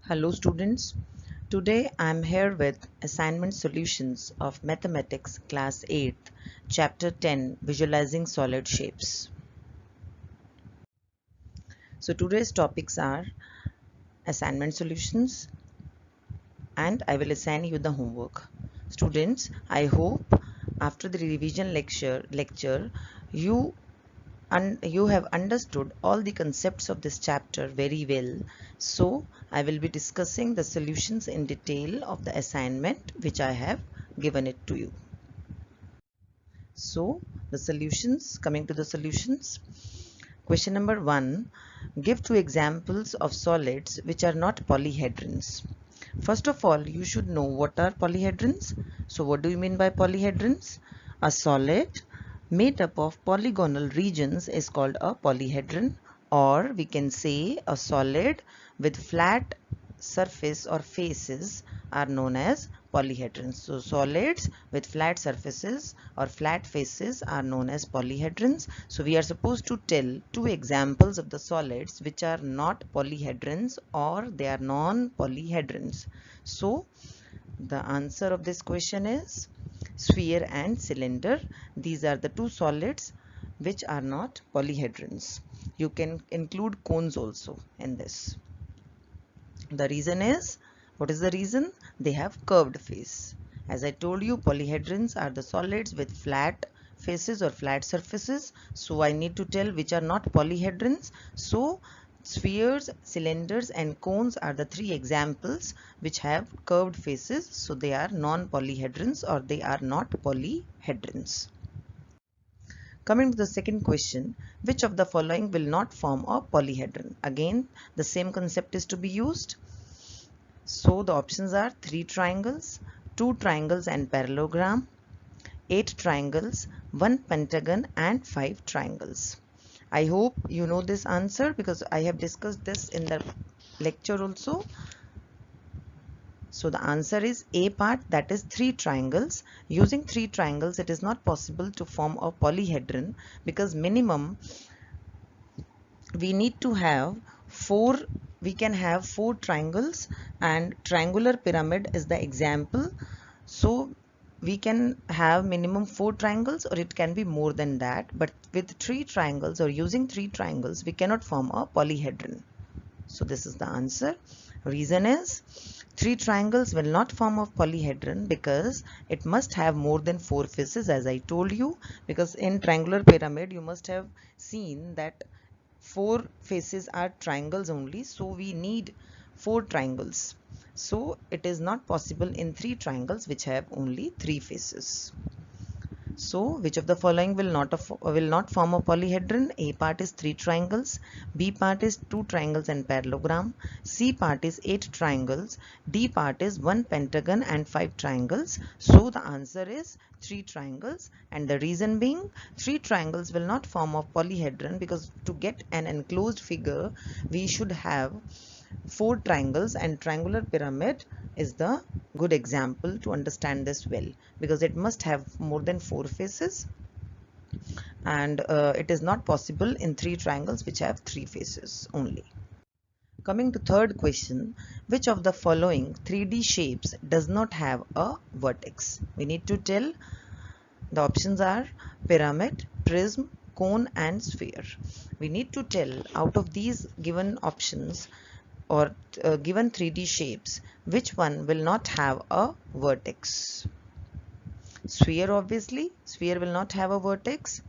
Hello students, today I am here with assignment solutions of Mathematics Class 8th, Chapter 10, Visualizing Solid Shapes. So today's topics are assignment solutions and I will assign you the homework. Students, I hope after the revision lecture you you have understood all the concepts of this chapter very well. So I will be discussing the solutions in detail of the assignment which I have given it to you. So the solutions, coming to the solutions. Question number 1. Give two examples of solids which are not polyhedrons. First of all, you should know what are polyhedrons. So what do you mean by polyhedrons? A solid made up of polygonal regions is called a polyhedron, or we can say a solid with flat surface or faces are known as polyhedrons. So solids with flat surfaces or flat faces are known as polyhedrons. So we are supposed to tell two examples of the solids which are not polyhedrons or they are non-polyhedrons. So the answer of this question is sphere and cylinder. These are the two solids which are not polyhedrons. You can include cones also in this. The reason is, what is the reason? They have curved face. As I told you, polyhedrons are the solids with flat faces or flat surfaces. So I need to tell which are not polyhedrons. So spheres, cylinders and cones are the three examples which have curved faces. So they are non-polyhedrons or they are not polyhedrons. Coming to the second question, which of the following will not form a polyhedron? Again, the same concept is to be used. So the options are 3 triangles, 2 triangles and parallelogram, 8 triangles, 1 pentagon and 5 triangles. I hope you know this answer because I have discussed this in the lecture also. So the answer is A part, that is 3 triangles. Using 3 triangles it is not possible to form a polyhedron because minimum we need to have 4, we can have 4 triangles and triangular pyramid is the example. So we can have minimum 4 triangles or it can be more than that, but with 3 triangles or using 3 triangles we cannot form a polyhedron. So this is the answer. Reason is 3 triangles will not form a polyhedron because it must have more than 4 faces, as I told you, because in triangular pyramid you must have seen that 4 faces are triangles only, so we need 4 triangles. So it is not possible in 3 triangles which have only 3 faces. So which of the following will not form a polyhedron? A part is 3 triangles, B part is 2 triangles and parallelogram, C part is 8 triangles, D part is 1 pentagon and 5 triangles. So the answer is 3 triangles, and the reason being 3 triangles will not form a polyhedron because to get an enclosed figure we should have 4 triangles, and triangular pyramid is the good example to understand this well because it must have more than 4 faces, and it is not possible in 3 triangles which have 3 faces only. Coming to third question, which of the following 3D shapes does not have a vertex? We need to tell. The options are pyramid, prism, cone and sphere. We need to tell out of these given options or given 3D shapes, which one will not have a vertex? Sphere, obviously, sphere will not have a vertex.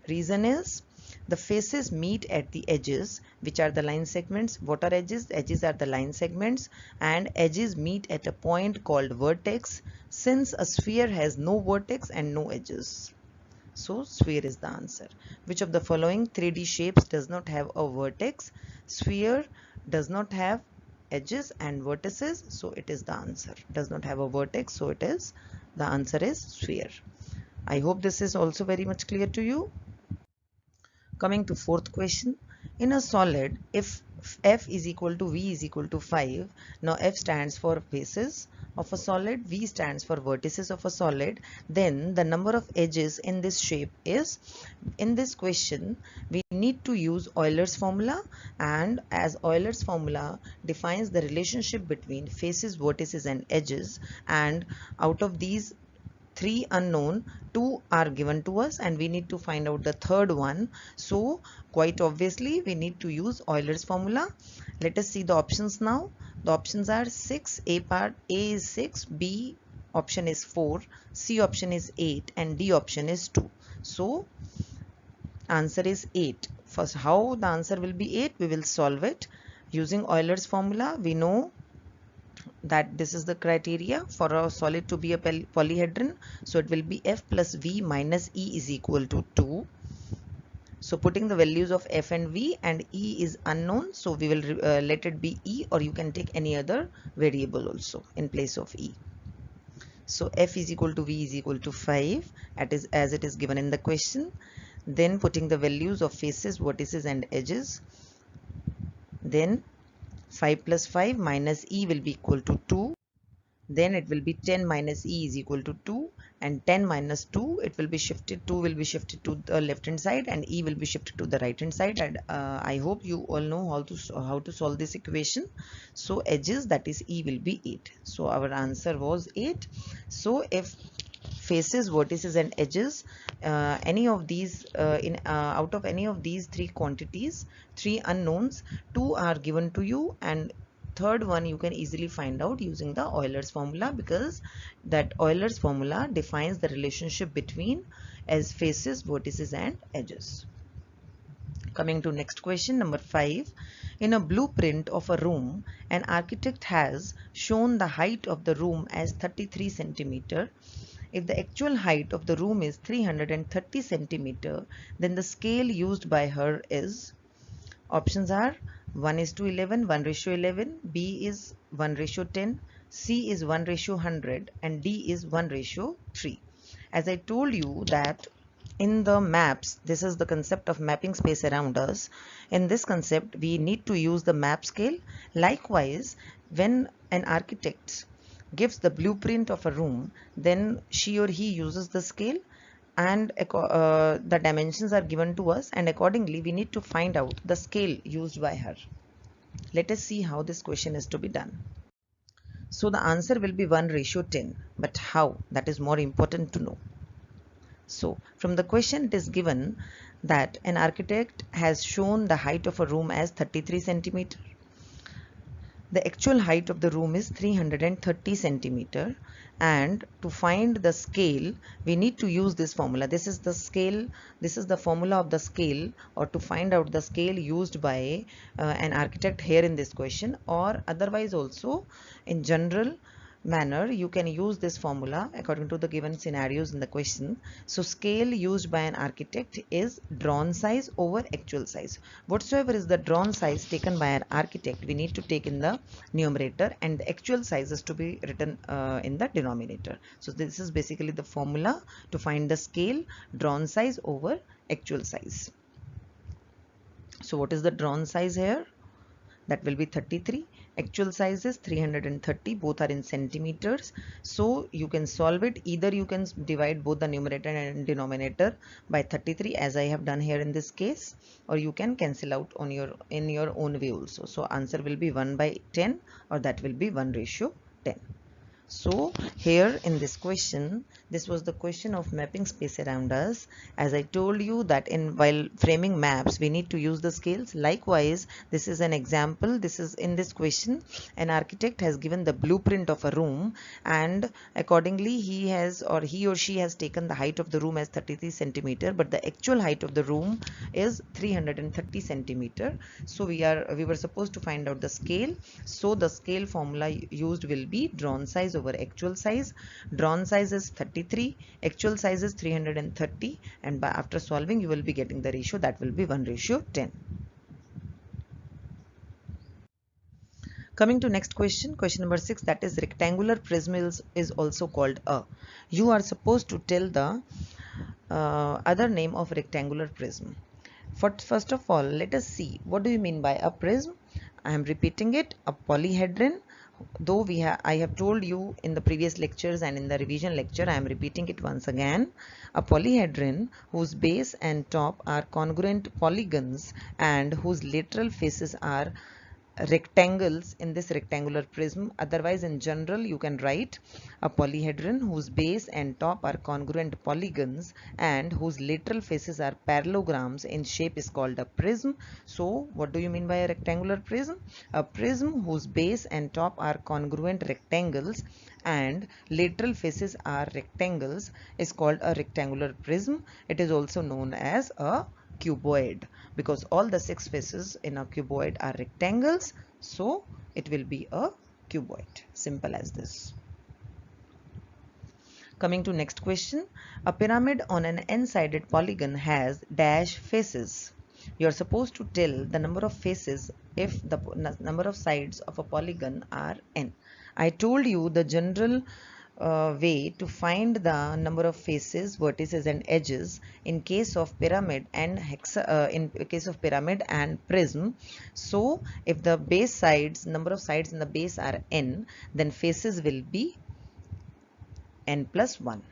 Reason is the faces meet at the edges, which are the line segments. What are edges? Edges are the line segments, and edges meet at a point called vertex, since a sphere has no vertex and no edges. So sphere is the answer. Which of the following 3D shapes does not have a vertex? Sphere does not have edges and vertices, so it is the answer. Does not have a vertex, so it is the answer is sphere. I hope this is also very much clear to you. Coming to fourth question, in a solid, if F is equal to V is equal to 5. Now F stands for faces of a solid, V stands for vertices of a solid. Then the number of edges in this shape is, in this question we need to use Euler's formula, and as Euler's formula defines the relationship between faces, vertices and edges, and out of these three unknown, two are given to us and we need to find out the third one. So quite obviously we need to use Euler's formula. Let us see the options now. The options are 6, A is 6, B option is 4, C option is 8 and D option is 2. So answer is 8. First, how the answer will be 8? We will solve it using Euler's formula. We know that this is the criteria for a solid to be a polyhedron. So it will be F plus V minus E is equal to 2. So putting the values of F and V, and E is unknown, so we will let it be E, or you can take any other variable also in place of E. So F is equal to V is equal to 5 as it is given in the question. Then putting the values of faces, vertices and edges. Then 5 plus 5 minus E will be equal to 2. Then it will be 10 minus E is equal to 2, and 10 minus 2, it will be shifted, 2 will be shifted to the left hand side and E will be shifted to the right hand side. And I hope you all know how to solve this equation. So edges, that is E, will be 8. So our answer was 8. So if faces, vertices and edges, any of these out of any of these three quantities, three unknowns, two are given to you and third one you can easily find out using the Euler's formula, because that Euler's formula defines the relationship between as faces, vertices and edges. Coming to next question, number 5. In a blueprint of a room, an architect has shown the height of the room as 33 centimeter. If the actual height of the room is 330 centimeter, then the scale used by her is, options are 1:11, 1:11, B is 1:10, C is 1:100 and D is 1:3. As I told you that in the maps, this is the concept of mapping space around us. In this concept, we need to use the map scale. Likewise, when an architect gives the blueprint of a room, then she or he uses the scale, and the dimensions are given to us, and accordingly we need to find out the scale used by her. Let us see how this question is to be done. So the answer will be 1:10, but how? That is more important to know. So from the question it is given that an architect has shown the height of a room as 33 centimeter. The actual height of the room is 330 centimeter, and to find the scale we need to use this formula. This is the scale, this is the formula of the scale, or to find out the scale used by an architect here in this question, or otherwise also in general manner you can use this formula according to the given scenarios in the question. So scale used by an architect is drawn size over actual size. Whatsoever is the drawn size taken by an architect, we need to take in the numerator, and the actual size is to be written in the denominator. So this is basically the formula to find the scale, drawn size over actual size. So what is the drawn size here? That will be 33. Actual size is 330. Both are in centimeters. So you can solve it. Either you can divide both the numerator and denominator by 33 as I have done here in this case, or you can cancel out on in your own way also. So answer will be 1/10, or that will be 1:10. So here in this question, this was the question of mapping space around us. As I told you that while framing maps we need to use the scales. Likewise, this is an example. This is in this question, an architect has given the blueprint of a room, and accordingly he or she has taken the height of the room as 33 centimeter, but the actual height of the room is 330 centimeter. So we were supposed to find out the scale. So the scale formula used will be drawn size over actual size. Drawn size is 33, actual size is 330, and after solving you will be getting the ratio, that will be 1:10. Coming to next question, question number 6, that is rectangular prism is also called a. You are supposed to tell the other name of rectangular prism. First of all, let us see what do you mean by a prism. I am repeating it. A polyhedron, though I have told you in the previous lectures and in the revision lecture, I am repeating it once again. A polyhedron whose base and top are congruent polygons and whose lateral faces are rectangles in this rectangular prism. Otherwise, in general, you can write a polyhedron whose base and top are congruent polygons and whose lateral faces are parallelograms in shape is called a prism. So what do you mean by a rectangular prism? A prism whose base and top are congruent rectangles and lateral faces are rectangles is called a rectangular prism. It is also known as a cuboid, because all the 6 faces in a cuboid are rectangles, so it will be a cuboid. Simple as this. Coming to next question. A pyramid on an n-sided polygon has dash faces. You are supposed to tell the number of faces if the number of sides of a polygon are n. I told you the general way to find the number of faces, vertices and edges in case of pyramid and in case of pyramid and prism. So if the base sides, number of sides in the base are n, then faces will be n plus 1.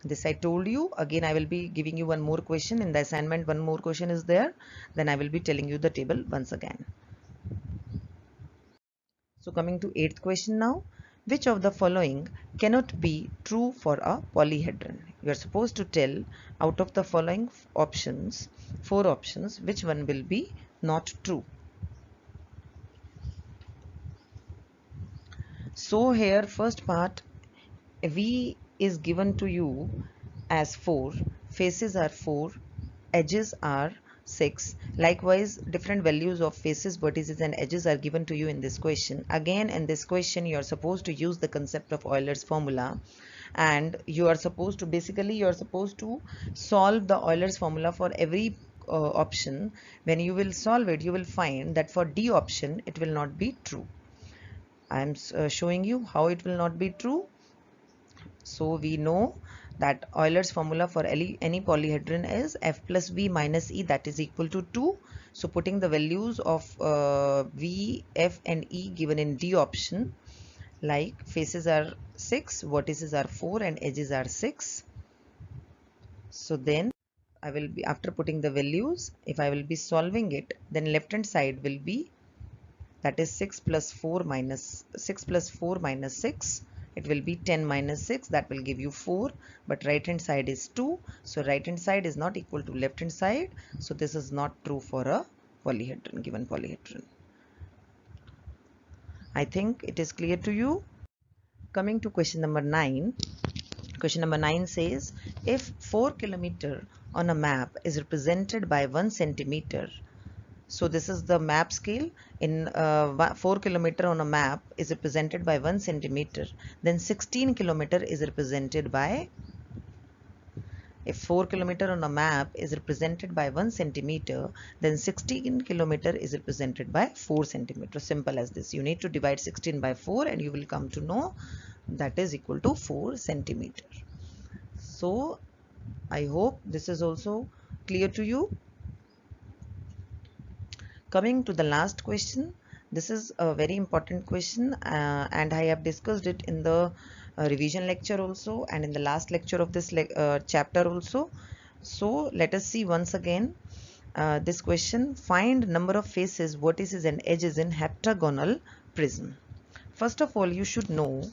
This I told you. Again, I will be giving you one more question in the assignment. One more question is there. Then I will be telling you the table once again. So coming to 8th question now. Which of the following cannot be true for a polyhedron? You are supposed to tell out of the following options, 4 options, which one will be not true. So here first part, V is given to you as 4, faces are 4, edges are 6. Likewise, different values of faces, vertices and edges are given to you in this question. Again, in this question, you are supposed to use the concept of Euler's formula, and you are supposed to solve the Euler's formula for every option. When you will solve it, you will find that for D option, it will not be true. I am showing you how it will not be true. So we know that Euler's formula for any polyhedron is F plus V minus E, that is equal to 2. So putting the values of V, F and E given in D option, like faces are 6, vertices are 4 and edges are 6. So then I will be, after putting the values, if I will be solving it, then left hand side will be, that is 6 plus 4 minus 6 plus 4 minus 6. It will be 10 minus 6, that will give you 4, but right hand side is 2. So right hand side is not equal to left hand side. So this is not true for a polyhedron, given polyhedron. I think it is clear to you. Coming to question number 9. Question number 9 says, if 4 kilometer on a map is represented by 1 centimeter, so this is the map scale. In 4 kilometer on a map is represented by 1 centimeter. Then 16 kilometer is represented by, if 4 kilometer on a map is represented by 1 centimeter, then 16 kilometer is represented by 4 centimeter. Simple as this. You need to divide 16 by 4 and you will come to know that is equal to 4 centimeter. So I hope this is also clear to you. Coming to the last question, this is a very important question and I have discussed it in the revision lecture also and in the last lecture of this chapter also. So let us see once again this question. Find number of faces, vertices and edges in heptagonal prism. First of all, you should know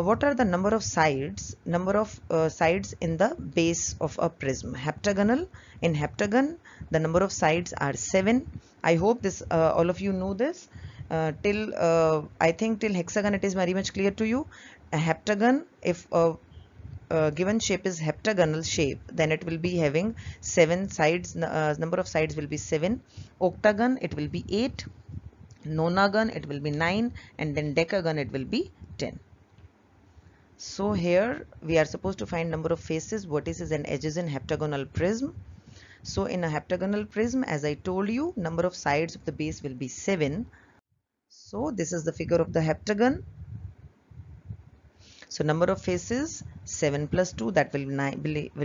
what are the number of sides in the base of a prism. Heptagonal, in heptagon the number of sides are 7. I hope this all of you know this. I think till hexagon it is very much clear to you. A heptagon, if given shape is heptagonal shape, then it will be having 7 sides. Number of sides will be 7. Octagon, it will be 8. Nonagon, it will be 9, and then decagon, it will be 10. So here we are supposed to find number of faces, vertices and edges in heptagonal prism. So in a heptagonal prism, as I told you, number of sides of the base will be 7. So this is the figure of the heptagon. So number of faces 7 plus 2, that will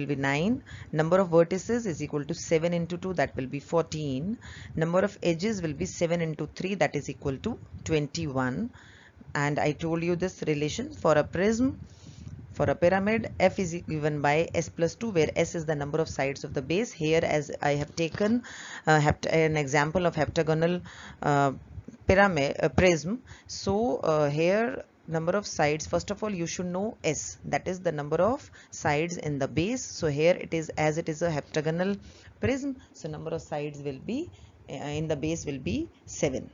be 9. Number of vertices is equal to 7 into 2, that will be 14. Number of edges will be 7 into 3, that is equal to 21. And I told you this relation for a prism. For a pyramid, f is given by s plus 2, where s is the number of sides of the base. Here, as I have taken an example of heptagonal prism. So here, number of sides, first of all you should know s, that is the number of sides in the base. So here it is, as it is a heptagonal prism, so number of sides will be in the base will be 7.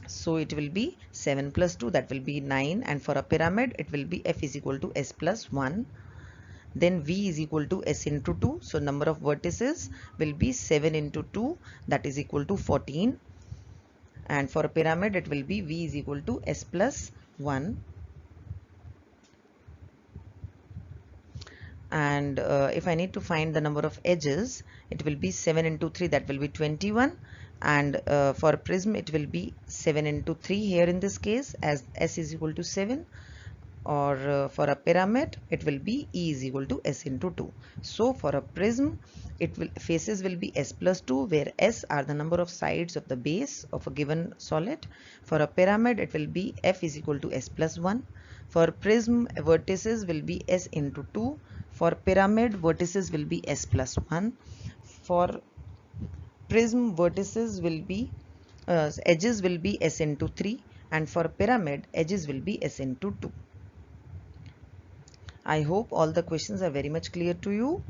So it will be 7 plus 2, that will be 9. And for a pyramid, it will be f is equal to s plus 1. Then v is equal to s into 2. So number of vertices will be 7 into 2, that is equal to 14. And for a pyramid, it will be v is equal to s plus 1. And if I need to find the number of edges, it will be 7 into 3, that will be 21. And for prism, it will be 7 into 3 here in this case, as s is equal to 7. Or for a pyramid, it will be e is equal to s into 2. So for a prism, faces will be s plus 2, where s are the number of sides of the base of a given solid. For a pyramid, it will be f is equal to s plus 1. For prism, vertices will be s into 2. For pyramid, vertices will be s plus 1. For prism, vertices will be edges will be s into 3, and for pyramid, edges will be s into 2. I hope all the questions are very much clear to you.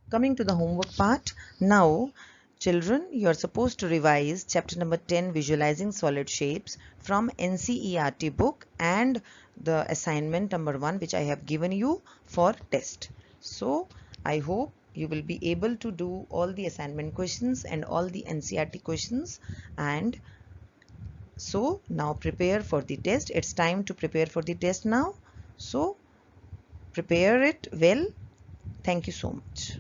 Coming to the homework part, now children, you are supposed to revise chapter number 10, visualizing solid shapes, from NCERT book, and the assignment number 1 which I have given you for test. So I hope you will be able to do all the assignment questions and all the NCERT questions. And so now prepare for the test. It's time to prepare for the test now. So prepare it well. Thank you so much.